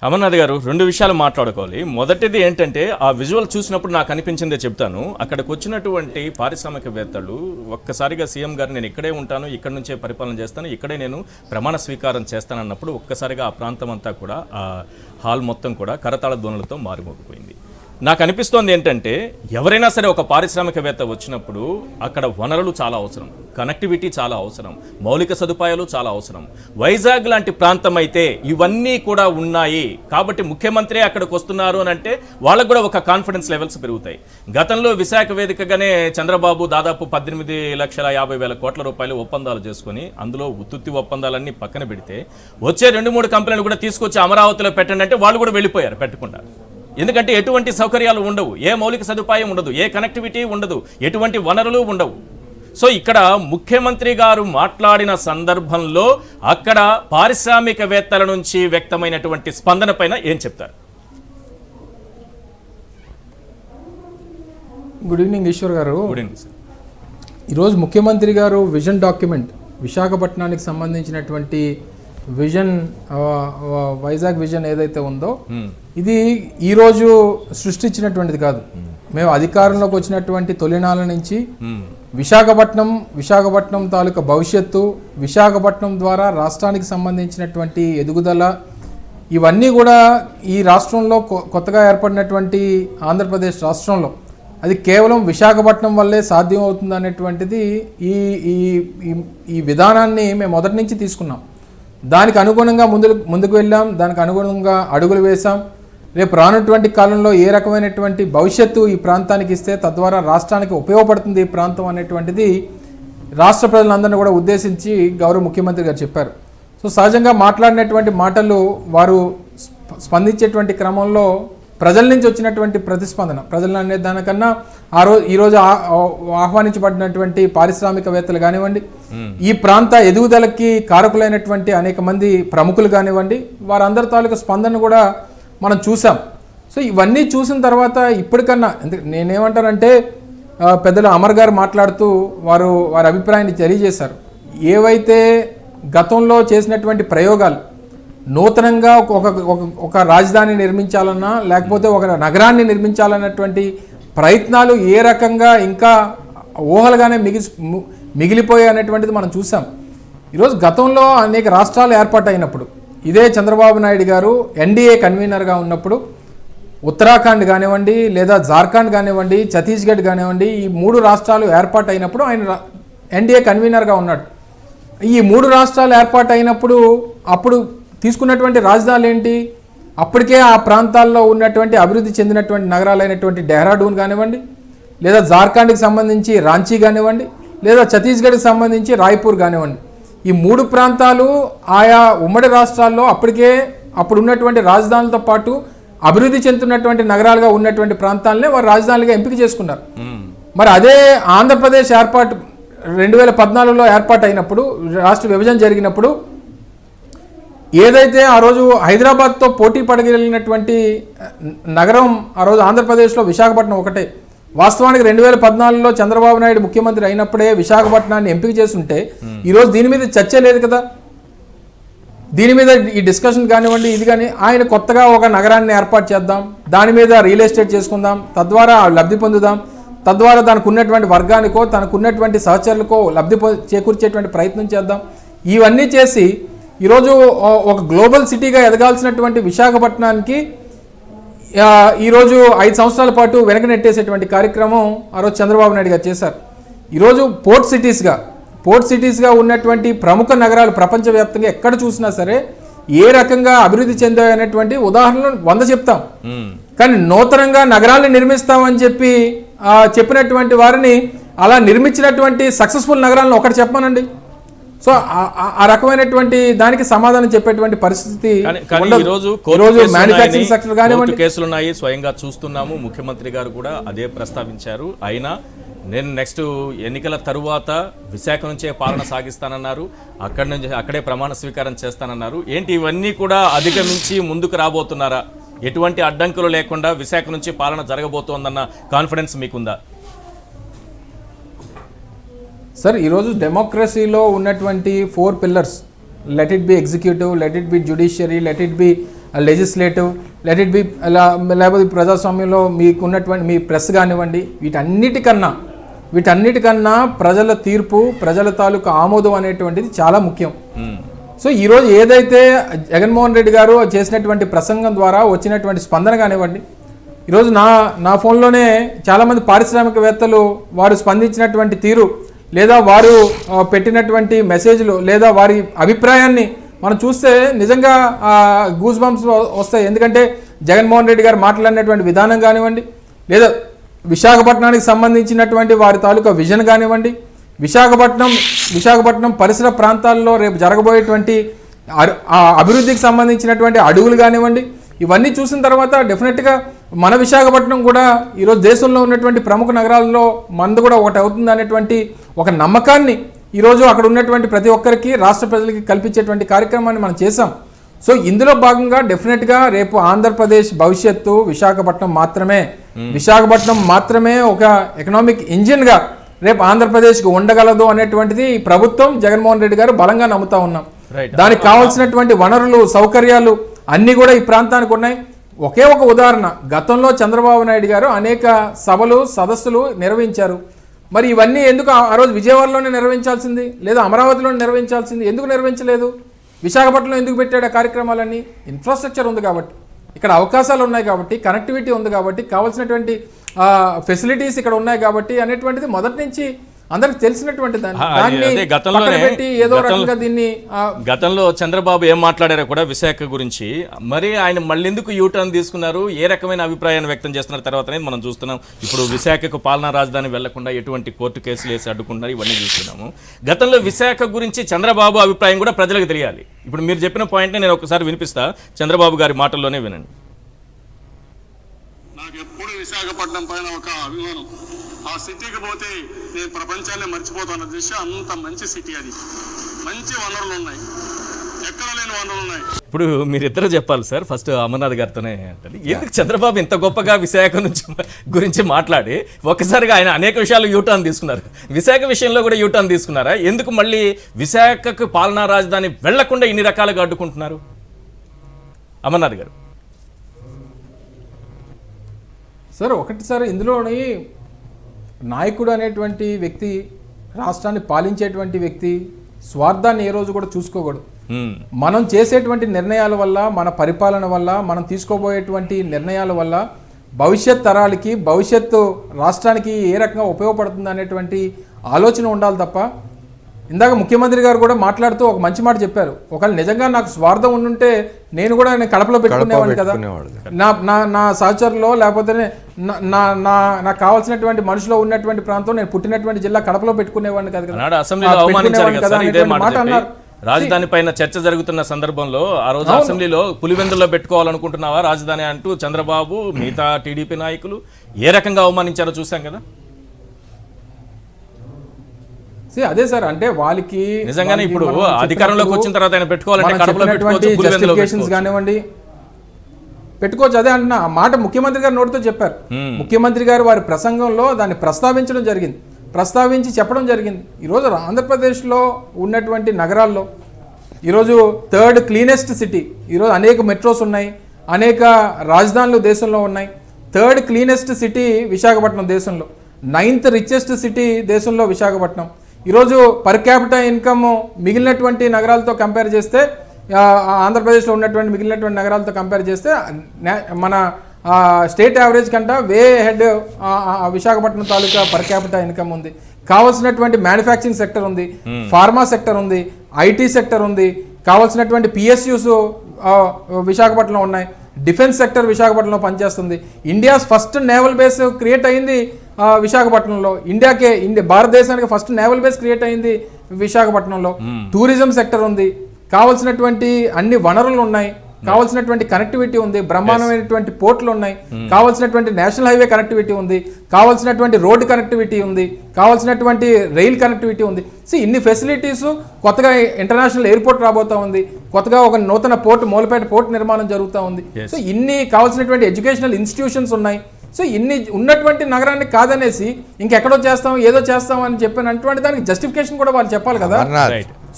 అమర్నాథ్ గారు, రెండు విషయాలు మాట్లాడుకోవాలి. మొదటిది ఏంటంటే, ఆ విజువల్ చూసినప్పుడు నాకు అనిపించిందే చెప్తాను. అక్కడికి వచ్చినటువంటి పారిశ్రామికవేత్తలు ఒక్కసారిగా సీఎం గారు నేను ఇక్కడే ఉంటాను, ఇక్కడ నుంచే పరిపాలన చేస్తాను, ఇక్కడే నేను ప్రమాణ స్వీకారం చేస్తానన్నప్పుడు ఒక్కసారిగా ఆ ప్రాంతం అంతా కూడా, ఆ హాల్ మొత్తం కూడా కరతాళ ధ్వనులతో మారుమోగిపోయింది. నాకు అనిపిస్తోంది ఏంటంటే, ఎవరైనా సరే ఒక పారిశ్రామికవేత్త వచ్చినప్పుడు అక్కడ వనరులు చాలా అవసరం, కనెక్టివిటీ చాలా అవసరం, మౌలిక సదుపాయాలు చాలా అవసరం. వైజాగ్ లాంటి ప్రాంతం అయితే ఇవన్నీ కూడా ఉన్నాయి కాబట్టి ముఖ్యమంత్రి అక్కడికి వస్తున్నారు అని అంటే వాళ్ళకు కూడా ఒక కాన్ఫిడెన్స్ లెవెల్స్ పెరుగుతాయి. గతంలో విశాఖ వేదికగానే చంద్రబాబు దాదాపు 18,50,000 కోట్ల రూపాయలు ఒప్పందాలు చేసుకుని, అందులో ఉత్తుత్తి ఒప్పందాలన్నీ పక్కన పెడితే వచ్చే 2-3 కంపెనీలు కూడా తీసుకొచ్చి అమరావతిలో పెట్టండి అంటే వాళ్ళు కూడా వెళ్ళిపోయారు పెట్టకుండా. ఎందుకంటే ఎటువంటి సౌకర్యాలు ఉండవు, ఏ మౌలిక సదుపాయం ఉండదు, ఏ కనెక్టివిటీ ఉండదు, ఎటువంటి వనరులు ఉండవు. సో ఇక్కడ ముఖ్యమంత్రి గారు మాట్లాడిన సందర్భంలో అక్కడ పారిశ్రామికవేత్తల నుంచి వ్యక్తమైనటువంటి స్పందన పైన ఏం చెప్తారు? గుడ్ ఈవినింగ్ ఈశ్వర్ గారు. Good evening sir. ఈరోజు ముఖ్యమంత్రి గారు విజన్ డాక్యుమెంట్, విశాఖపట్నానికి సంబంధించినటువంటి విజన్, వైజాగ్ విజన్ ఏదైతే ఉందో ఇది ఈరోజు సృష్టించినటువంటిది కాదు. మేము అధికారంలోకి వచ్చినటువంటి తొలినాళ్ళ నుంచి విశాఖపట్నం తాలూకా భవిష్యత్తు, విశాఖపట్నం ద్వారా రాష్ట్రానికి సంబంధించినటువంటి ఎదుగుదల, ఇవన్నీ కూడా ఈ రాష్ట్రంలో కొత్తగా ఏర్పడినటువంటి ఆంధ్రప్రదేశ్ రాష్ట్రంలో అది కేవలం విశాఖపట్నం వల్లే సాధ్యం అవుతుంది అనేటువంటిది ఈ విధానాన్ని మేము మొదటి నుంచి తీసుకున్నాం. దానికి అనుగుణంగా ముందుకు వెళ్ళాం, దానికి అనుగుణంగా అడుగులు వేశాం. రేపు రానటువంటి కాలంలో ఏ రకమైనటువంటి భవిష్యత్తు ఈ ప్రాంతానికి ఇస్తే తద్వారా రాష్ట్రానికి ఉపయోగపడుతుంది ఈ ప్రాంతం అనేటువంటిది రాష్ట్ర ప్రజలందరినీ కూడా ఉద్దేశించి గౌరవ ముఖ్యమంత్రి గారు చెప్పారు. సో సహజంగా మాట్లాడినటువంటి మాటలు వారు స్పందించేటువంటి క్రమంలో ప్రజల నుంచి వచ్చినటువంటి ప్రతిస్పందన, ప్రజలు అనే దానికన్నా ఈరోజు ఆహ్వానించబడినటువంటి పారిశ్రామికవేత్తలు కానివ్వండి, ఈ ప్రాంత ఎదుగుదలకి కారకులైనటువంటి అనేక మంది ప్రముఖులు కానివ్వండి, వారందరి తాలూకు స్పందన కూడా మనం చూసాం. సో ఇవన్నీ చూసిన తర్వాత ఇప్పటికన్నా నేనేమంటానంటే, పెద్దలు అమర్ గారు మాట్లాడుతూ వారి అభిప్రాయాన్ని తెలియజేశారు. ఏవైతే గతంలో చేసినటువంటి ప్రయోగాలు, నూతనంగా ఒక రాజధాని నిర్మించాలన్నా లేకపోతే ఒక నగరాన్ని నిర్మించాలన్నటువంటి ప్రయత్నాలు ఏ రకంగా ఇంకా ఊహలుగానే మిగిలిపోయాయి అనేటువంటిది మనం చూసాం. ఈరోజు గతంలో అనేక రాష్ట్రాలు ఏర్పాటైనప్పుడు, ఇదే చంద్రబాబు నాయుడు గారు ఎన్డీఏ కన్వీనర్గా ఉన్నప్పుడు ఉత్తరాఖండ్ కానివ్వండి, లేదా జార్ఖండ్ కానివ్వండి, ఛత్తీస్గఢ్ కానివ్వండి, ఈ 3 రాష్ట్రాలు ఏర్పాటైనప్పుడు ఆయన ఎన్డీఏ కన్వీనర్గా ఉన్నాడు. ఈ 3 రాష్ట్రాలు ఏర్పాటైనప్పుడు అప్పుడు తీసుకున్నటువంటి రాజధానులు ఏంటి? అప్పటికే ఆ ప్రాంతాల్లో ఉన్నటువంటి అభివృద్ధి చెందినటువంటి నగరాలైనటువంటి డెహ్రాడూన్ కానివ్వండి, లేదా జార్ఖండ్కి సంబంధించి రాంచీ కానివ్వండి, లేదా ఛత్తీస్గఢ్కి సంబంధించి రాయ్పూర్ కానివ్వండి, ఈ 3 ప్రాంతాలు ఆయా ఉమ్మడి రాష్ట్రాల్లో అప్పుడు ఉన్నటువంటి రాజధానులతో పాటు అభివృద్ధి చెందుతున్నటువంటి నగరాలుగా ఉన్నటువంటి ప్రాంతాలనే వారు రాజధానులుగా ఎంపిక చేసుకున్నారు. మరి అదే ఆంధ్రప్రదేశ్ ఏర్పాటు 2014లో ఏర్పాటు అయినప్పుడు, రాష్ట్ర విభజన జరిగినప్పుడు ఏదైతే ఆ రోజు హైదరాబాద్తో పోటీ పడగలిగినటువంటి నగరం ఆ రోజు ఆంధ్రప్రదేశ్లో విశాఖపట్నం ఒకటే. వాస్తవానికి 2014లో చంద్రబాబు నాయుడు ముఖ్యమంత్రి అయినప్పుడే విశాఖపట్నాన్ని ఎంపిక చేస్తుంటే ఈరోజు దీని మీద చర్చ లేదు కదా. దీని మీద ఈ డిస్కషన్ కానివ్వండి, ఇది కానీ ఆయన కొత్తగా ఒక నగరాన్ని ఏర్పాటు చేద్దాం, దాని మీద రియల్ ఎస్టేట్ చేసుకుందాం, తద్వారా లబ్ధి పొందుదాం, తద్వారా దానికి ఉన్నటువంటి వర్గానికో తనకు ఉన్నటువంటి సహచరులకో లబ్ధి చేకూర్చేటువంటి ప్రయత్నం చేద్దాం. ఇవన్నీ చేసి ఈరోజు ఒక గ్లోబల్ సిటీగా ఎదగాల్సినటువంటి విశాఖపట్నానికి ఈరోజు 5 సంవత్సరాల పాటు వెనక నెట్టేసేటువంటి కార్యక్రమం ఆ రోజు చంద్రబాబు నాయుడు గారు చేశారు. ఈరోజు పోర్ట్ సిటీస్గా ఉన్నటువంటి ప్రముఖ నగరాలు ప్రపంచవ్యాప్తంగా ఎక్కడ చూసినా సరే ఏ రకంగా అభివృద్ధి చెందాయి అనేటువంటి ఉదాహరణలు 100 చెప్తాం. కానీ నూతనంగా నగరాలను నిర్మిస్తామని చెప్పినటువంటి వారిని, అలా నిర్మించినటువంటి సక్సెస్ఫుల్ నగరాలను ఒకటి చెప్పానండి. సో ఆ రకమైనటువంటి దానికి సమాధానం చెప్పేటువంటి పరిస్థితి మ్యానుఫ్యాక్చరింగ్ సెక్టర్ కానివ్వండి, కేసులు ఉన్నాయి, స్వయంగా చూస్తున్నాము. ముఖ్యమంత్రి గారు కూడా అదే ప్రస్తావించారు. అయినా నేను నెక్స్ట్ ఎన్నికల తరువాత విశాఖ నుంచే పాలన సాగిస్తానన్నారు, అక్కడే ప్రమాణ స్వీకారం చేస్తానన్నారు. ఏంటి ఇవన్నీ కూడా అధిగమించి ముందుకు రాబోతున్నారా? ఎటువంటి అడ్డంకులు లేకుండా విశాఖ నుంచి పాలన జరగబోతోందన్న కాన్ఫిడెన్స్ మీకుందా? సార్, ఈరోజు డెమోక్రసీలో ఉన్నటువంటి 4 pillars, let it be executive, let it be judiciary, let it be legislative, let it be, లేకపోతే ప్రజాస్వామ్యంలో మీకు ఉన్నటువంటి మీ ప్రెస్ కానివ్వండి, వీటన్నిటికన్నా ప్రజల తీర్పు, ప్రజల తాలూకు ఆమోదం అనేటువంటిది చాలా ముఖ్యం. సో ఈరోజు ఏదైతే జగన్మోహన్ రెడ్డి గారు చేసినటువంటి ప్రసంగం ద్వారా వచ్చినటువంటి స్పందన కానివ్వండి, ఈరోజు నా ఫోన్లోనే చాలామంది పారిశ్రామికవేత్తలు వారు స్పందించినటువంటి తీరు, లేదా వారు పెట్టినటువంటి మెసేజ్లు, లేదా వారి అభిప్రాయాన్ని మనం చూస్తే నిజంగా గూస్ బంప్స్ వస్తాయి. ఎందుకంటే జగన్మోహన్ రెడ్డి గారు మాట్లాడినటువంటి విధానం కానివ్వండి, లేదా విశాఖపట్నానికి సంబంధించినటువంటి వారి తాలూకా విజన్ కానివ్వండి, విశాఖపట్నం పరిసర ప్రాంతాల్లో రేపు జరగబోయేటువంటి అభివృద్ధికి సంబంధించినటువంటి అడుగులు కానివ్వండి, ఇవన్నీ చూసిన తర్వాత డెఫినెట్గా మన విశాఖపట్నం కూడా ఈరోజు దేశంలో ఉన్నటువంటి ప్రముఖ నగరాల్లో మనది కూడా ఒకటి అవుతుంది అనేటువంటి ఒక నమ్మకాన్ని ఈరోజు అక్కడ ఉన్నటువంటి ప్రతి ఒక్కరికి, రాష్ట్ర ప్రజలకి కల్పించేటువంటి కార్యక్రమాన్ని మనం చేశాం. సో ఇందులో భాగంగా డెఫినెట్గా రేపు ఆంధ్రప్రదేశ్ భవిష్యత్తు విశాఖపట్నం మాత్రమే ఒక ఎకనామిక్ ఇంజిన్గా రేపు ఆంధ్రప్రదేశ్కి ఉండగలదు అనేటువంటిది ఈ ప్రభుత్వం, జగన్మోహన్ రెడ్డి గారు బలంగా నమ్ముతా ఉన్నాం. దానికి కావాల్సినటువంటి వనరులు, సౌకర్యాలు అన్నీ కూడా ఈ ప్రాంతానికి ఉన్నాయి. ఒకే ఒక ఉదాహరణ, గతంలో చంద్రబాబు నాయుడు గారు అనేక సభలు, సదస్సులు నిర్వహించారు. మరి ఇవన్నీ ఎందుకు ఆ రోజు విజయవాడలోనే నిర్వహించాల్సింది, లేదా అమరావతిలోనే నిర్వహించాల్సింది, ఎందుకు నిర్వహించలేదు? విశాఖపట్నంలో ఎందుకు పెట్టాడు ఆ కార్యక్రమాలన్నీ? ఇన్ఫ్రాస్ట్రక్చర్ ఉంది కాబట్టి, ఇక్కడ అవకాశాలు ఉన్నాయి కాబట్టి, కనెక్టివిటీ ఉంది కాబట్టి, కావాల్సినటువంటి ఫెసిలిటీస్ ఇక్కడ ఉన్నాయి కాబట్టి అనేటువంటిది మొదటి నుంచి అందరికి తెలిసినటువంటి గతంలో చంద్రబాబు ఏం మాట్లాడారో కూడా విశాఖ గురించి, మరి ఆయన మళ్ళీ ఎందుకు యూటర్న్ తీసుకున్నారు, ఏ రకమైన అభిప్రాయాన్ని వ్యక్తం చేస్తున్నారు తర్వాత మనం చూస్తున్నాం. ఇప్పుడు విశాఖకు పాలనా రాజధాని వెళ్లకుండా ఎటువంటి కోర్టు కేసులు వేసి అడ్డుకుంటున్నారు, ఇవన్నీ చూస్తున్నాము. గతంలో విశాఖ గురించి చంద్రబాబు అభిప్రాయం కూడా ప్రజలకు తెలియాలి. ఇప్పుడు మీరు చెప్పిన పాయింట్ని నేను ఒకసారి వినిపిస్తా, చంద్రబాబు గారి మాటల్లోనే వినండి. నాకు ఎప్పుడు విశాఖపట్నం పైన ఒక అభిమానం. ఆ సిటీకి పోతే నేను ప్రపంచాన్ని మర్చిపోతాను. దృశ్యం అంత మంచి సిటీ, అది మంచి వనరులు ఉన్నాయి, ఎక్కడ లేని వనరులు ఉన్నాయి. ఇప్పుడు మీరిద్దరు చెప్పాలి సార్. ఫస్ట్ అమర్నాథ్ గారితోనే అంటే ఎందుకు చంద్రబాబు ఇంత గొప్పగా విశాఖ గురించి మాట్లాడి ఒక్కసారిగా ఆయన అనేక విషయాలు యూటర్న్ తీసుకున్నారు, విశాఖ విషయంలో కూడా యూటర్న్ తీసుకున్నారా? ఎందుకు మళ్ళీ విశాఖకు పాలనా రాజధాని వెళ్లకుండా ఇన్ని రకాలుగా అడ్డుకుంటున్నారు అమర్నాథ్ గారు? సార్ ఒకటి సార్, ఇందులోని నాయకుడు అనేటువంటి వ్యక్తి, రాష్ట్రాన్ని పాలించేటువంటి వ్యక్తి స్వార్థాన్ని ఏ రోజు కూడా చూసుకోకూడదు. మనం చేసేటువంటి నిర్ణయాల వల్ల, మన పరిపాలన వల్ల, మనం తీసుకోబోయేటువంటి నిర్ణయాల వల్ల భవిష్యత్ తరాలకి, భవిష్యత్తు రాష్ట్రానికి ఏ రకంగా ఉపయోగపడుతుంది అనేటువంటి ఆలోచన ఉండాలి తప్ప, ఇందాక ముఖ్యమంత్రి గారు కూడా మాట్లాడుతూ ఒక మంచి మాట చెప్పారు. ఒకవేళ నిజంగా నాకు స్వార్థం ఉండుంటే నేను కూడా కడపలో పెట్టుకునేవాడిని కదా, నా సహచరులో, లేకపోతే నాకు కావాల్సినటువంటి మనుషులో ఉన్నటువంటి ప్రాంతం, నేను పుట్టినటువంటి జిల్లా కడపలో పెట్టుకునేవాడిని కదా. మాట అన్నారు. రాజధాని పైన చర్చ జరుగుతున్న సందర్భంలో ఆ రోజు అసెంబ్లీలో పులివెందుల్లో పెట్టుకోవాలనుకుంటున్నావా రాజధాని అంటూ చంద్రబాబు, మిగతా టీడీపీ నాయకులు ఏ రకంగా అవమానించారో చూసాం కదా. అదే సార్, అంటే వాళ్ళకి నిజంగానే ఇప్పుడు అధికారంలోకి వచ్చిన తర్వాత ఆయన పెట్టుకోవాలంటే జస్టిఫికేషన్స్ కానివ్వండి పెట్టుకోవచ్చు. అదే అంటున్నా, ఆ మాట ముఖ్యమంత్రి గారు నోటితో చెప్పారు. ముఖ్యమంత్రి గారు వారి ప్రసంగంలో దాన్ని ప్రస్తావించి చెప్పడం జరిగింది. ఈరోజు ఆంధ్రప్రదేశ్లో ఉన్నటువంటి నగరాల్లో ఈరోజు 3rd క్లీనెస్ట్ సిటీ, ఈరోజు అనేక మెట్రోస్ ఉన్నాయి, అనేక రాజధానులు దేశంలో ఉన్నాయి. 3rd క్లీనెస్ట్ సిటీ విశాఖపట్నం దేశంలో, 9th రిచెస్ట్ సిటీ దేశంలో విశాఖపట్నం. ఈరోజు పర్ క్యాపిటల్ ఇన్కమ్ మిగిలినటువంటి నగరాలతో కంపేర్ చేస్తే, ఆంధ్రప్రదేశ్లో ఉన్నటువంటి మిగిలినటువంటి నగరాలతో కంపేర్ చేస్తే మన స్టేట్ యావరేజ్ కంటే వే హెడ్ విశాఖపట్నం తాలూకా పర్ క్యాపిటల్ ఇన్కమ్ ఉంది. కావాల్సినటువంటి మ్యానుఫ్యాక్చరింగ్ సెక్టర్ ఉంది, ఫార్మా సెక్టర్ ఉంది, ఐటీ సెక్టర్ ఉంది, కావాల్సినటువంటి పిఎస్యూస్ విశాఖపట్నంలో ఉన్నాయి, డిఫెన్స్ సెక్టర్ విశాఖపట్నంలో పనిచేస్తుంది. India's first naval base create అయింది విశాఖపట్నంలో. భారతదేశానికి ఫస్ట్ నేవల్ బేస్ క్రియేట్ అయింది విశాఖపట్నంలో. టూరిజం సెక్టర్ ఉంది, కావాల్సినటువంటి అన్ని వనరులు ఉన్నాయి, కావాల్సినటువంటి కనెక్టివిటీ ఉంది, బ్రహ్మాండమైనటువంటి పోర్టులు ఉన్నాయి, కావాల్సినటువంటి నేషనల్ హైవే కనెక్టివిటీ ఉంది, కావాల్సినటువంటి రోడ్డు కనెక్టివిటీ ఉంది, కావాల్సినటువంటి రైల్ కనెక్టివిటీ ఉంది. ఇన్ని ఫెసిలిటీస్, కొత్తగా ఇంటర్నేషనల్ ఎయిర్పోర్ట్ రాబోతా ఉంది, కొత్తగా ఒక నూతన పోర్ట్, మూలపేట పోర్ట్ నిర్మాణం జరుగుతూ ఉంది. ఇన్ని కావాల్సినటువంటి ఎడ్యుకేషనల్ ఇన్స్టిట్యూషన్స్ ఉన్నాయి. ఇన్ని ఉన్నటువంటి నగరాన్ని కాదనేసి ఇంకెక్కడో చేస్తాం, ఏదో చేస్తాం అని చెప్పినటువంటి దానికి జస్టిఫికేషన్ కూడా వాళ్ళు చెప్పాలి కదా.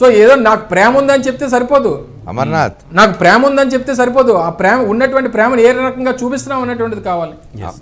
సో ఏదో నాకు ప్రేమ ఉందని చెప్తే సరిపోదు, అమర్నాథ్ నాకు ప్రేమ ఉందని చెప్తే సరిపోదు, ఆ ప్రేమ ఉన్నటువంటి ప్రేమను ఏ రకంగా చూపిస్తున్నాం అనేటువంటిది కావాలి.